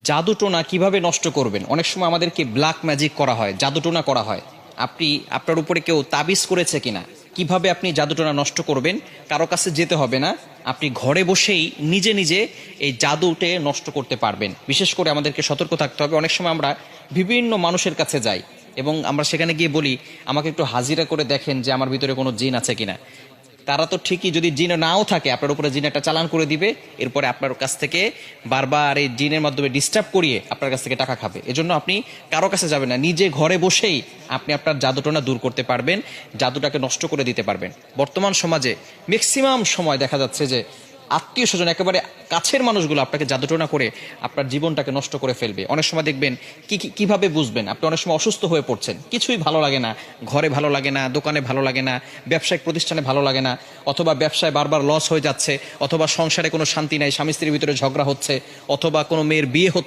জাদুটোনা কিভাবে নষ্ট করবেন? অনেক সময় আমাদেরকে ব্ল্যাক ম্যাজিক করা হয়, জাদুটোনা করা হয়। আপনি আপনার উপরে কেউ তাবিজ করেছে কিনা, কিভাবে আপনি জাদুটোনা নষ্ট করবেন? কারো কাছে যেতে হবে না, আপনি ঘরে বসেই নিজে নিজে এই জাদুটে নষ্ট করতে পারবেন। বিশেষ করে আমাদেরকে সতর্ক থাকতে হবে। অনেক সময় আমরা বিভিন্ন মানুষের কাছে যাই এবং আমরা সেখানে গিয়ে বলি, আমাকে একটু হাজিরা করে দেখেন যে আমার ভিতরে কোনো জিন আছে কিনা। তারা তো ঠিকই, যদি জিন নাও থাকে, আপনার উপরে জিন একটা চালান করে দিবে, এরপরে আপনার কাছ থেকে বারবার এই জিনের মাধ্যমে ডিস্টার্ব করিয়ে আপনার কাছ থেকে টাকা খাবে। এজন্য আপনি কারো কাছে যাবেন না, নিজে ঘরে বসেই আপনি আপনার জাদুটোনা দূর করতে পারবেন, জাদুটাকে নষ্ট করে দিতে পারবেন। বর্তমান সমাজে ম্যাক্সিমাম সময় দেখা যাচ্ছে যে আত্মীয় স্বজন, একেবারে কাছের মানুষগুলো আপনাকে জাদুটোনা করে আপনার জীবনটাকে নষ্ট করে ফেলবে। অনেক সময় দেখবেন কিভাবে বুঝবেন? আপনি অনেক সময় অসুস্থ হয়ে পড়ছেন, কিছুই ভালো লাগে না, ঘরে ভালো লাগে না, দোকানে ভালো লাগে না, ব্যবসায়িক প্রতিষ্ঠানে ভালো লাগে না, অথবা ব্যবসায় বারবার লস হয়ে যাচ্ছে, অথবা সংসারে কোনো শান্তি নাই, স্বামী স্ত্রীর ভিতরে ঝগড়া হচ্ছে, অথবা কোনো মেয়ের বিয়ে হচ্ছে।